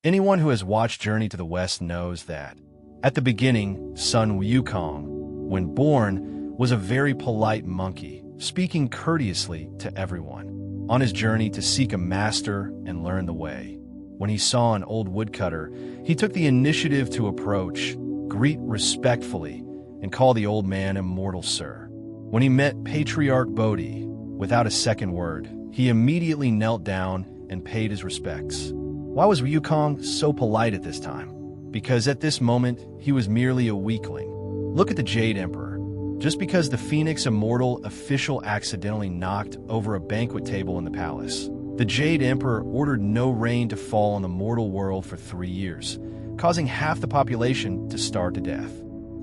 Anyone who has watched Journey to the West knows that. At the beginning, son Wukong, when born, was a very polite monkey, speaking courteously to everyone. On his journey to seek a master and learn the way, when he saw an old woodcutter, he took the initiative to approach, greet respectfully, and call the old man immortal sir. When he met Patriarch Bodhi, without a second word, he immediately knelt down and paid his respects. Why was Wukong so polite at this time? Because at this moment, he was merely a weakling. Look at the Jade Emperor. Just because the Phoenix Immortal official accidentally knocked over a banquet table in the palace, the Jade Emperor ordered no rain to fall on the mortal world for 3 years, causing half the population to starve to death.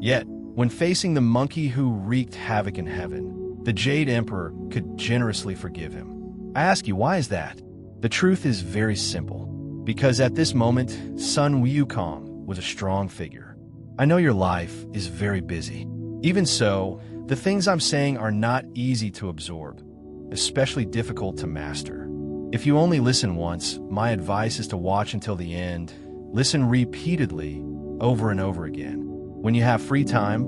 Yet, when facing the monkey who wreaked havoc in heaven, the Jade Emperor could generously forgive him. I ask you, why is that? The truth is very simple. Because at this moment, son Wukong was a strong figure. I know your life is very busy. Even so, the things I'm saying are not easy to absorb, especially difficult to master. If you only listen once, my advice is to watch until the end. Listen repeatedly, over and over again. When you have free time,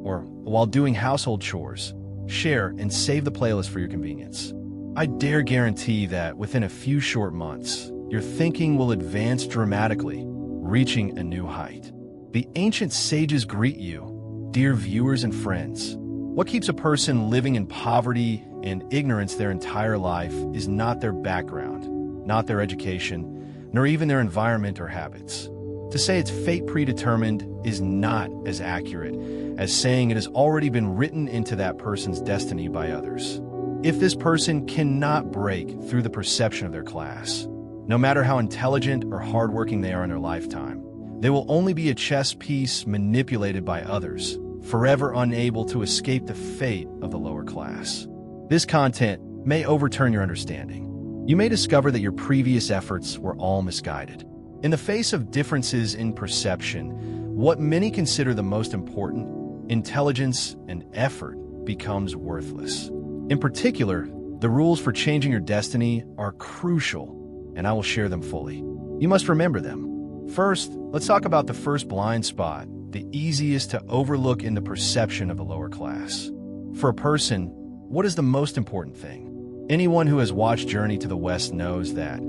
or while doing household chores, share and save the playlist for your convenience. I dare guarantee that within a few short months, your thinking will advance dramatically, reaching a new height. The ancient sages greet you, dear viewers and friends. What keeps a person living in poverty and ignorance their entire life is not their background, not their education, nor even their environment or habits. To say it's fate predetermined is not as accurate as saying it has already been written into that person's destiny by others. If this person cannot break through the perception of their class, no matter how intelligent or hardworking they are in their lifetime, they will only be a chess piece manipulated by others, forever unable to escape the fate of the lower class. This content may overturn your understanding. You may discover that your previous efforts were all misguided. In the face of differences in perception, what many consider the most important, intelligence and effort, becomes worthless. In particular, the rules for changing your destiny are crucial, and I will share them fully. You must remember them. First, let's talk about the first blind spot, the easiest to overlook in the perception of the lower class. For a person, what is the most important thing? Anyone who has watched Journey to the West knows that.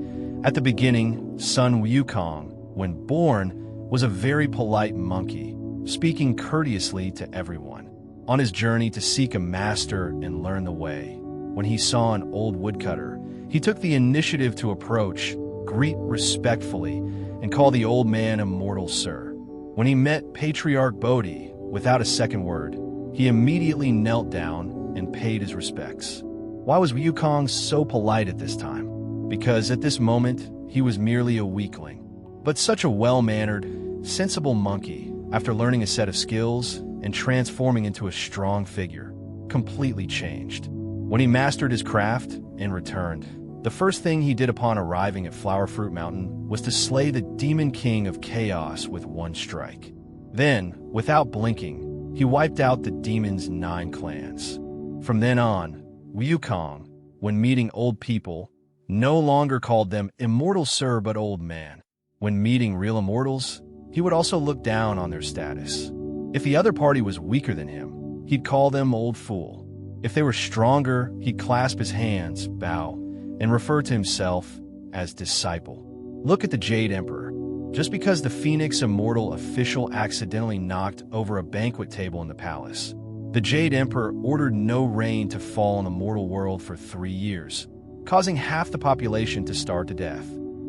At the beginning, son Wukong, when born, was a very polite monkey, speaking courteously to everyone. On his journey to seek a master and learn the way, when he saw an old woodcutter, he took the initiative to approach, greet respectfully, and call the old man immortal sir. When he met Patriarch Bodhi, without a second word, he immediately knelt down and paid his respects. Why was Wukong so polite at this time? Because at this moment, he was merely a weakling. But such a well-mannered, sensible monkey, after learning a set of skills and transforming into a strong figure, completely changed. When he mastered his craft and returned, the first thing he did upon arriving at Flower Fruit Mountain was to slay the Demon King of Chaos with one strike. Then, without blinking, he wiped out the demon's 9 clans. From then on, Wukong, when meeting old people, no longer called them immortal sir but old man. When meeting real immortals, he would also look down on their status. If the other party was weaker than him, he'd call them old fool. If they were stronger, he'd clasp his hands, bow, and refer to himself as disciple. Look at the Jade Emperor. Just because the Phoenix Immortal official accidentally knocked over a banquet table in the palace, the Jade Emperor ordered no rain to fall on the mortal world for 3 years, causing half the population to starve to death.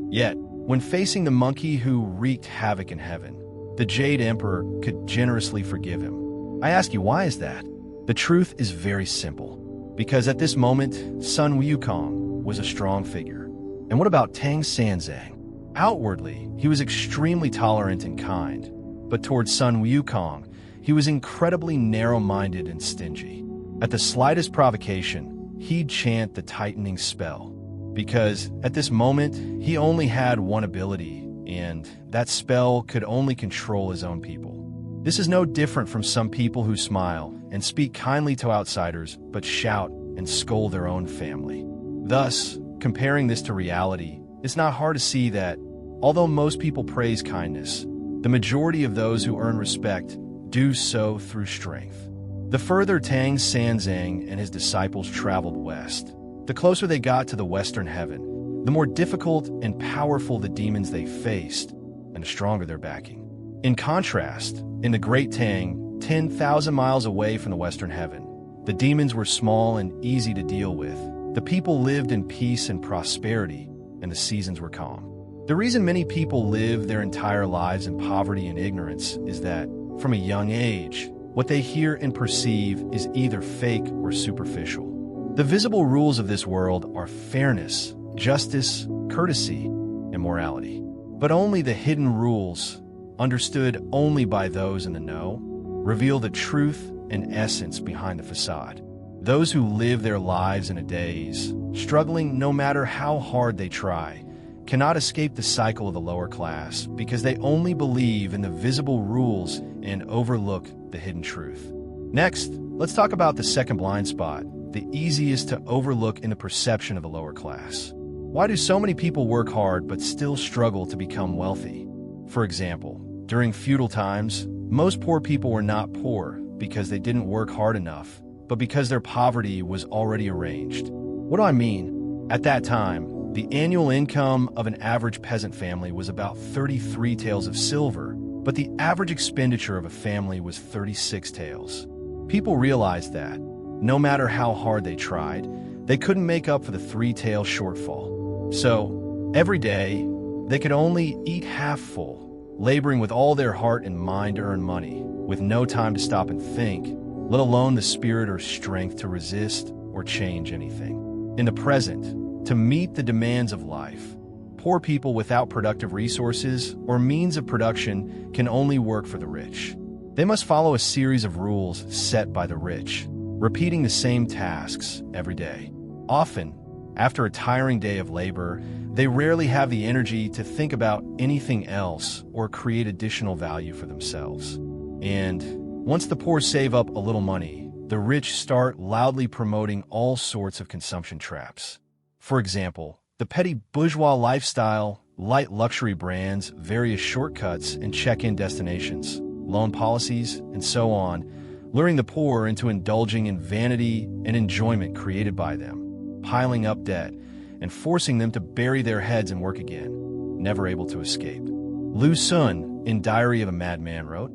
Yet, when facing the monkey who wreaked havoc in heaven, the Jade Emperor could generously forgive him. I ask you, why is that? The truth is very simple. Because at this moment, son Wukong was a strong figure. And what about Tang Sanzang? Outwardly, he was extremely tolerant and kind, but towards son Wukong, he was incredibly narrow-minded and stingy. At the slightest provocation, he'd chant the tightening spell, because at this moment, he only had one ability, and that spell could only control his own people. This is no different from some people who smile and speak kindly to outsiders, but shout and scold their own family. Thus, comparing this to reality, it's not hard to see that Although most people praise kindness, the majority of those who earn respect do so through strength. The further Tang Sanzang and his disciples traveled west, the closer they got to the western heaven, the more difficult and powerful the demons they faced, and the stronger their backing. In contrast, in the Great Tang, 10,000 miles away from the western heaven, the demons were small and easy to deal with. The people lived in peace and prosperity, and the seasons were calm. The reason many people live their entire lives in poverty and ignorance is that, from a young age, what they hear and perceive is either fake or superficial. The visible rules of this world are fairness, justice, courtesy, and morality. But only the hidden rules, understood only by those in the know, reveal the truth and essence behind the facade. Those who live their lives in a daze, struggling no matter how hard they try, cannot escape the cycle of the lower class because they only believe in the visible rules and overlook the hidden truth. Next, let's talk about the second blind spot, the easiest to overlook in the perception of the lower class. Why do so many people work hard but still struggle to become wealthy? For example, during feudal times, most poor people were not poor because they didn't work hard enough, but because their poverty was already arranged. What do I mean? At that time, the annual income of an average peasant family was about 33 taels of silver, but the average expenditure of a family was 36 taels. People realized that, no matter how hard they tried, they couldn't make up for the 3-tael shortfall. So, every day, they could only eat half full, laboring with all their heart and mind to earn money, with no time to stop and think, let alone the spirit or strength to resist or change anything. In the present, to meet the demands of life, poor people without productive resources or means of production can only work for the rich. They must follow a series of rules set by the rich, repeating the same tasks every day. Often, after a tiring day of labor, they rarely have the energy to think about anything else or create additional value for themselves. And once the poor save up a little money, the rich start loudly promoting all sorts of consumption traps. For example, the petty bourgeois lifestyle, light luxury brands, various shortcuts and check-in destinations, loan policies, and so on, luring the poor into indulging in vanity and enjoyment created by them, piling up debt, and forcing them to bury their heads and work again, never able to escape. Lu Sun, in Diary of a Madman, wrote,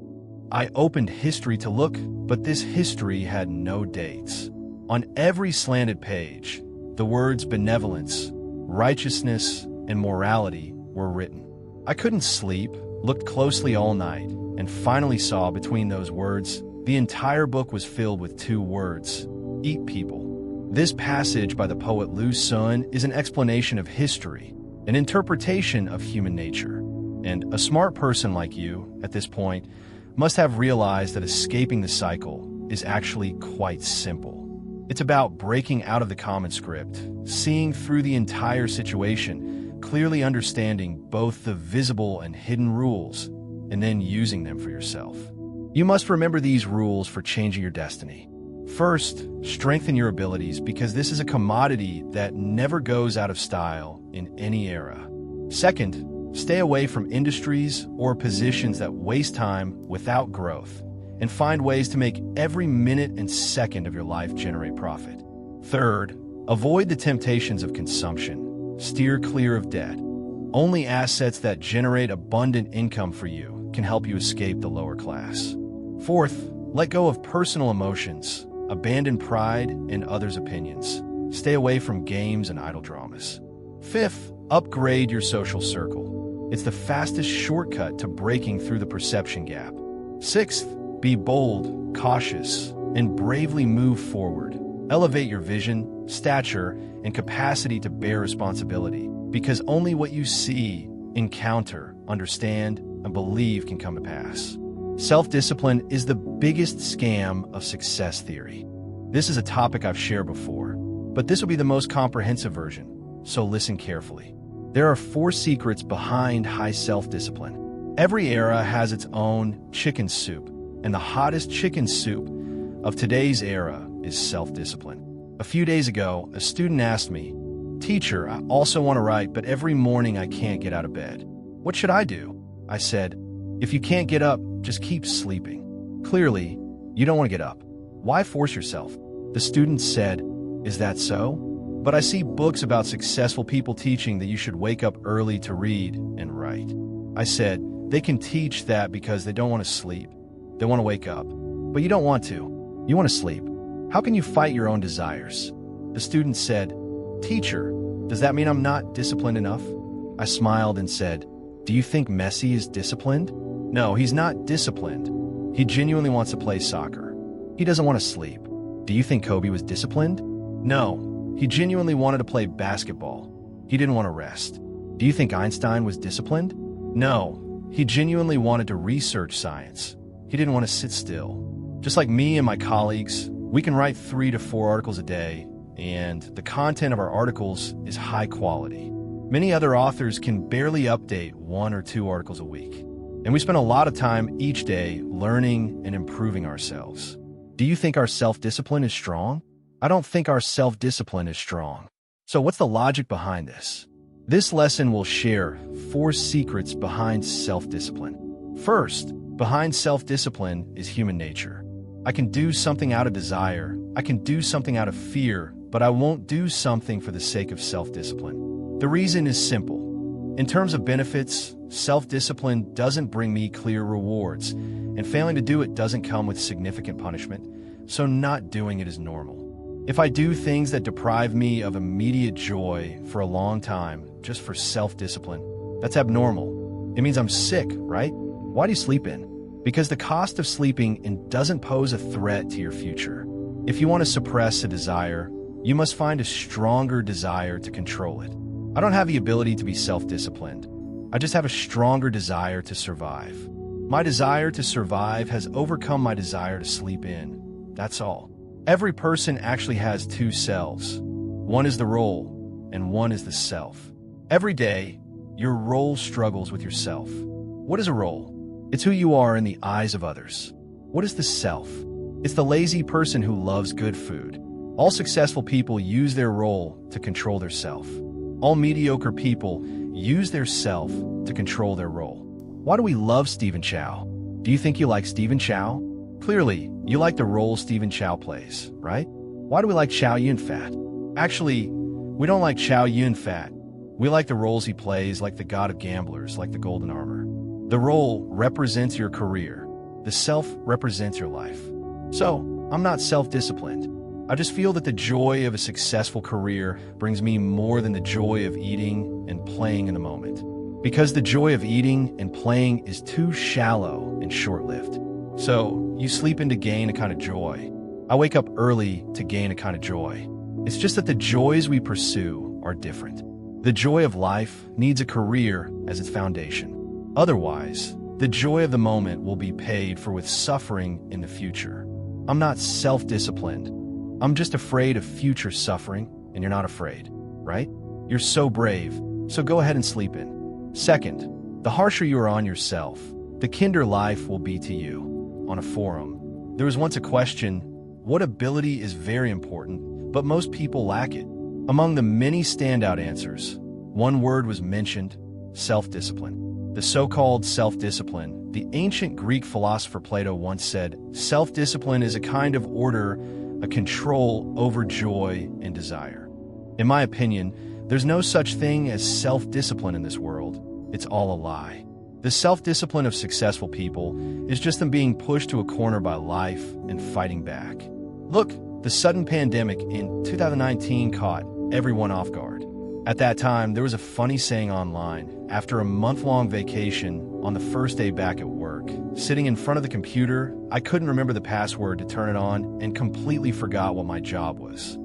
"I opened history to look, but this history had no dates. On every slanted page, the words benevolence, righteousness, and morality were written. I couldn't sleep, looked closely all night, and finally saw between those words the entire book was filled with 2 words, eat people." This passage by the poet Lu Sun is an explanation of history, an interpretation of human nature. And a smart person like you, at this point, must have realized that escaping the cycle is actually quite simple. It's about breaking out of the common script, seeing through the entire situation, clearly understanding both the visible and hidden rules, and then using them for yourself. You must remember these rules for changing your destiny. First, strengthen your abilities because this is a commodity that never goes out of style in any era. Second, stay away from industries or positions that waste time without growth, and find ways to make every minute and second of your life generate profit. Third, avoid the temptations of consumption. Steer clear of debt. Only assets that generate abundant income for you can help you escape the lower class. Fourth, let go of personal emotions. Abandon pride and others' opinions. Stay away from games and idle dramas. Fifth, upgrade your social circle. It's the fastest shortcut to breaking through the perception gap. Sixth, be bold, cautious, and bravely move forward. Elevate your vision, stature, and capacity to bear responsibility, because only what you see, encounter, understand, and believe can come to pass. Self-discipline is the biggest scam of success theory. This is a topic I've shared before, but this will be the most comprehensive version, so listen carefully. There are 4 secrets behind high self-discipline. Every era has its own chicken soup, and the hottest chicken soup of today's era is self-discipline. A few days ago, a student asked me, "Teacher, I also want to write, but every morning I can't get out of bed. What should I do? I said, if you can't get up, just keep sleeping. Clearly, you don't want to get up. Why force yourself? The student said, is that so? But I see books about successful people teaching that you should wake up early to read and write. I said, they can teach that because they don't want to sleep. They want to wake up. But you don't want to. You want to sleep. How can you fight your own desires? The student said, teacher, does that mean I'm not disciplined enough? I smiled and said, do you think Messi is disciplined? No, he's not disciplined. He genuinely wants to play soccer. He doesn't want to sleep. Do you think Kobe was disciplined? No, he genuinely wanted to play basketball. He didn't want to rest. Do you think Einstein was disciplined? No, he genuinely wanted to research science. He didn't want to sit still. Just like me and my colleagues, we can write 3 to 4 articles a day, and the content of our articles is high quality. Many other authors can barely update 1 or 2 articles a week. And we spend a lot of time each day learning and improving ourselves. Do you think our self-discipline is strong? I don't think our self-discipline is strong. So what's the logic behind this? This lesson will share 4 secrets behind self-discipline. First, behind self-discipline is human nature. I can do something out of desire, I can do something out of fear, but I won't do something for the sake of self-discipline. The reason is simple. In terms of benefits, self-discipline doesn't bring me clear rewards, and failing to do it doesn't come with significant punishment, so not doing it is normal. If I do things that deprive me of immediate joy for a long time just for self-discipline, that's abnormal. It means I'm sick, right? Why do you sleep in? Because the cost of sleeping in doesn't pose a threat to your future. If you want to suppress a desire, you must find a stronger desire to control it. I don't have the ability to be self-disciplined. I just have a stronger desire to survive. My desire to survive has overcome my desire to sleep in. That's all. Every person actually has 2 selves. One is the role, and one is the self. Every day, your role struggles with yourself. What is a role? It's who you are in the eyes of others. What is the self? It's the lazy person who loves good food. All successful people use their role to control their self. All mediocre people use their self to control their role. Why do we love Stephen Chow? Do you think you like Stephen Chow? Clearly, you like the role Stephen Chow plays, right? Why do we like Chow Yun-fat? Actually, we don't like Chow Yun-fat. We like the roles he plays, like the god of gamblers, like the golden armor. The role represents your career. The self represents your life. So, I'm not self-disciplined. I just feel that the joy of a successful career brings me more than the joy of eating and playing in the moment. Because the joy of eating and playing is too shallow and short-lived. So, you sleep in to gain a kind of joy. I wake up early to gain a kind of joy. It's just that the joys we pursue are different. The joy of life needs a career as its foundation. Otherwise, the joy of the moment will be paid for with suffering in the future. I'm not self-disciplined. I'm just afraid of future suffering, and you're not afraid, right? You're so brave, so go ahead and sleep in. Second, the harsher you are on yourself, the kinder life will be to you. On a forum, there was once a question, what ability is very important, but most people lack it? Among the many standout answers, one word was mentioned, self-discipline. The so-called self-discipline, the ancient Greek philosopher Plato once said, self-discipline is a kind of order, a control over joy and desire. In my opinion, there's no such thing as self-discipline in this world. It's all a lie. The self-discipline of successful people is just them being pushed to a corner by life and fighting back. Look, the sudden pandemic in 2019 caught everyone off guard. At that time, there was a funny saying online. After a month-long vacation, on the first day back at work, sitting in front of the computer, I couldn't remember the password to turn it on and completely forgot what my job was.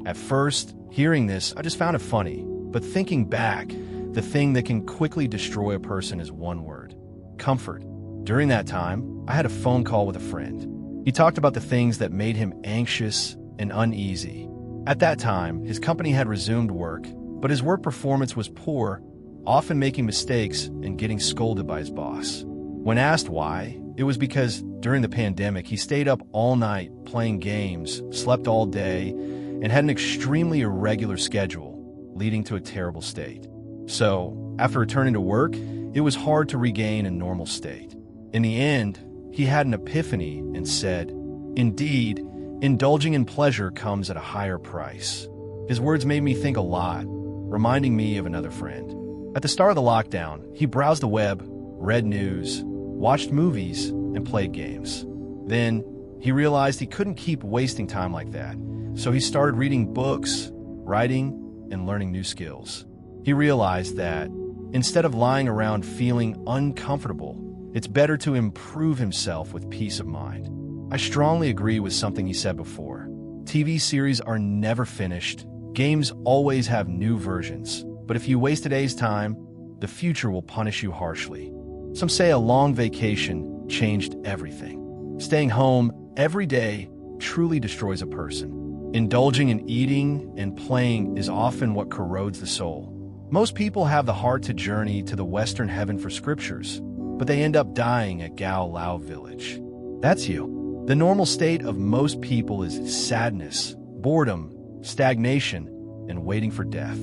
At first, hearing this, I just found it funny. But thinking back, the thing that can quickly destroy a person is one word: comfort. During that time, I had a phone call with a friend. He talked about the things that made him anxious and uneasy. At that time, his company had resumed work, but his work performance was poor, often making mistakes and getting scolded by his boss. When asked why, it was because during the pandemic, he stayed up all night playing games, slept all day, and had an extremely irregular schedule, leading to a terrible state. So, after returning to work, it was hard to regain a normal state. In the end, he had an epiphany and said, "Indeed, indulging in pleasure comes at a higher price." His words made me think a lot, reminding me of another friend. At the start of the lockdown, he browsed the web, read news, watched movies, and played games. Then, he realized he couldn't keep wasting time like that, so he started reading books, writing, and learning new skills. He realized that, instead of lying around feeling uncomfortable, it's better to improve himself with peace of mind. I strongly agree with something he said before. TV series are never finished. Games always have new versions. But if you waste today's time, the future will punish you harshly. Some say a long vacation changed everything. Staying home every day truly destroys a person. Indulging in eating and playing is often what corrodes the soul. Most people have the heart to journey to the Western heaven for scriptures, but they end up dying at Gao Lao village. That's you. The normal state of most people is sadness, boredom, stagnation, and waiting for death.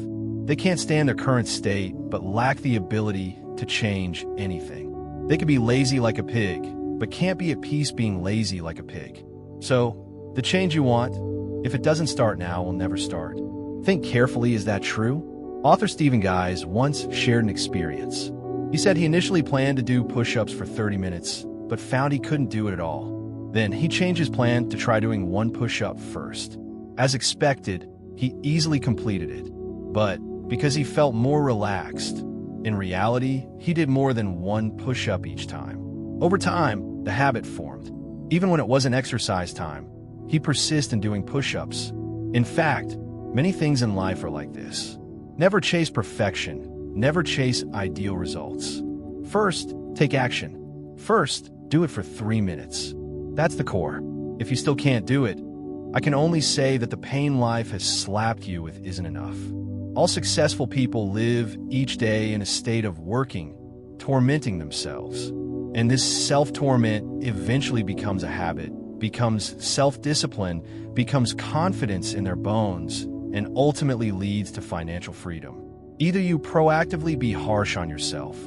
They can't stand their current state, but lack the ability to change anything. They could be lazy like a pig, but can't be at peace being lazy like a pig. So, the change you want, if it doesn't start now, will never start. Think carefully, is that true? Author Stephen Guise once shared an experience. He said he initially planned to do push-ups for 30 minutes, but found he couldn't do it at all. Then he changed his plan to try doing one push-up first. As expected, he easily completed it, but because he felt more relaxed, in reality, he did more than one push-up each time. Over time, the habit formed. Even when it wasn't exercise time, he persisted in doing push-ups. In fact, many things in life are like this. Never chase perfection. Never chase ideal results. First, take action. First, do it for 3 minutes. That's the core. If you still can't do it, I can only say that the pain life has slapped you with isn't enough. All successful people live each day in a state of working, tormenting themselves. And this self-torment eventually becomes a habit, becomes self-discipline, becomes confidence in their bones, and ultimately leads to financial freedom. Either you proactively be harsh on yourself,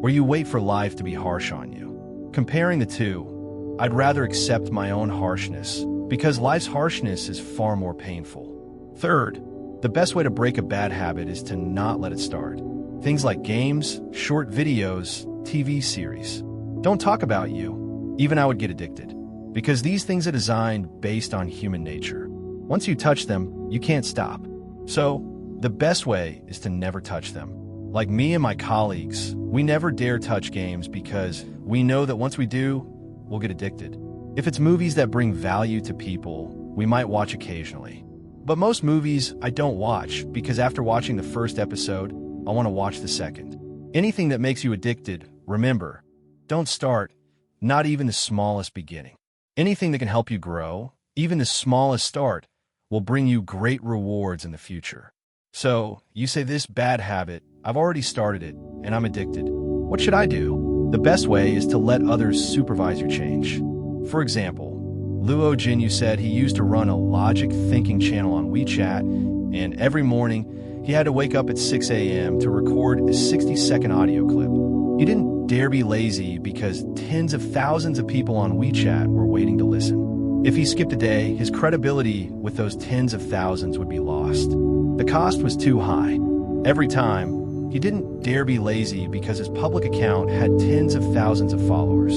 or you wait for life to be harsh on you. Comparing the two, I'd rather accept my own harshness, because life's harshness is far more painful. Third, the best way to break a bad habit is to not let it start. Things like games, short videos, TV series. Don't talk about you. Even I would get addicted, because these things are designed based on human nature. Once you touch them, you can't stop. So, the best way is to never touch them. Like me and my colleagues, we never dare touch games because we know that once we do, we'll get addicted. If it's movies that bring value to people, we might watch occasionally. But most movies I don't watch because after watching the first episode, I want to watch the second. Anything that makes you addicted, remember, don't start, not even the smallest beginning. Anything that can help you grow, even the smallest start, will bring you great rewards in the future. So, you say this bad habit, I've already started it, and I'm addicted. What should I do? The best way is to let others supervise your change. For example, Luo Jinyu said he used to run a logic thinking channel on WeChat, and every morning he had to wake up at 6 a.m. to record a 60-second audio clip. He didn't dare be lazy because tens of thousands of people on WeChat were waiting to listen. If he skipped a day, his credibility with those tens of thousands would be lost. The cost was too high. Every time, he didn't dare be lazy because his public account had tens of thousands of followers.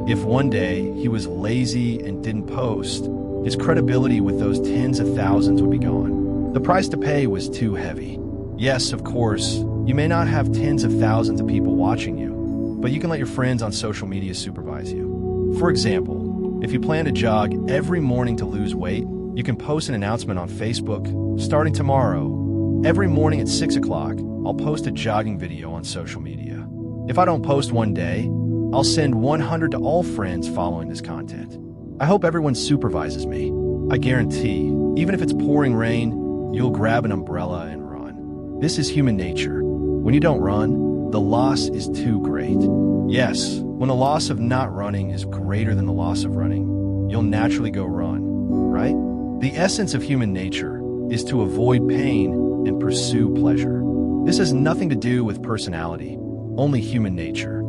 If one day he was lazy and didn't post, his credibility with those tens of thousands would be gone. The price to pay was too heavy. Yes, of course, you may not have tens of thousands of people watching you, but you can let your friends on social media supervise you. For example, if you plan to jog every morning to lose weight, you can post an announcement on Facebook, starting tomorrow. Every morning at 6 o'clock, I'll post a jogging video on social media. If I don't post one day, I'll send 100 to all friends following this content. I hope everyone supervises me. I guarantee, even if it's pouring rain, you'll grab an umbrella and run. This is human nature. When you don't run, the loss is too great. Yes, when the loss of not running is greater than the loss of running, you'll naturally go run, right? The essence of human nature is to avoid pain and pursue pleasure. This has nothing to do with personality. only human nature.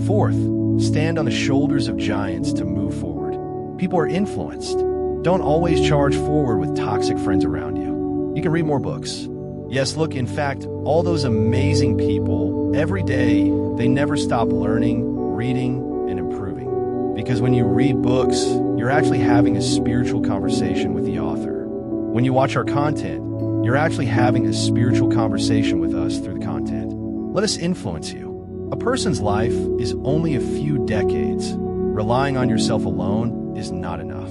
Fourth, stand on the shoulders of giants to move forward. People are influenced. Don't always charge forward with toxic friends around you. You can read more books. Yes, look, in fact, all those amazing people, every day, they never stop learning, reading, and improving. Because when you read books, you're actually having a spiritual conversation with the author. When you watch our content, you're actually having a spiritual conversation with us through the content. Let us influence you. A person's life is only a few decades. Relying on yourself alone is not enough.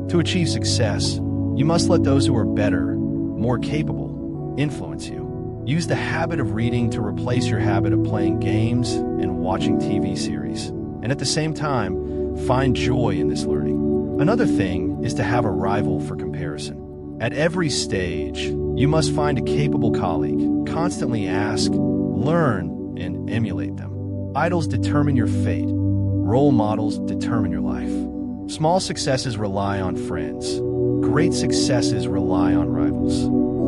To achieve success, you must let those who are better, more capable, influence you. Use the habit of reading to replace your habit of playing games and watching TV series. And at the same time, find joy in this learning. Another thing is to have a rival for comparison. At every stage, you must find a capable colleague, constantly ask, learn, and emulate them. Idols determine your fate. Role models determine your life. Small successes rely on friends. Great successes rely on rivals.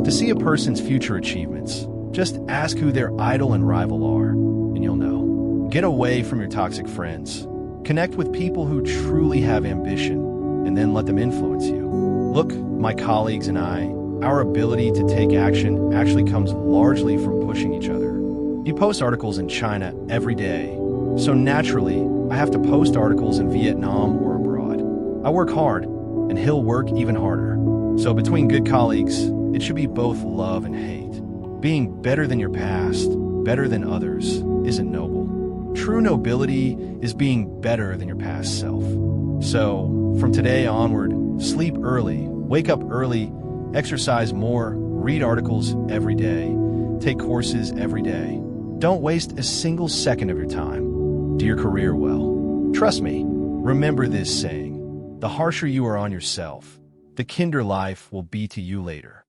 To see a person's future achievements, just ask who their idol and rival are, and you'll know. Get away from your toxic friends. Connect with people who truly have ambition, and then let them influence you. Look, my colleagues and I, our ability to take action actually comes largely from pushing each other. You post articles in China every day, so naturally, I have to post articles in Vietnam or abroad. I work hard, and he'll work even harder. So between good colleagues, it should be both love and hate. Being better than your past, better than others, isn't noble. True nobility is being better than your past self. So, from today onward, sleep early, wake up early, exercise more, read articles every day, take courses every day. Don't waste a single second of your time. Do your career well. Trust me, remember this saying, the harsher you are on yourself, the kinder life will be to you later.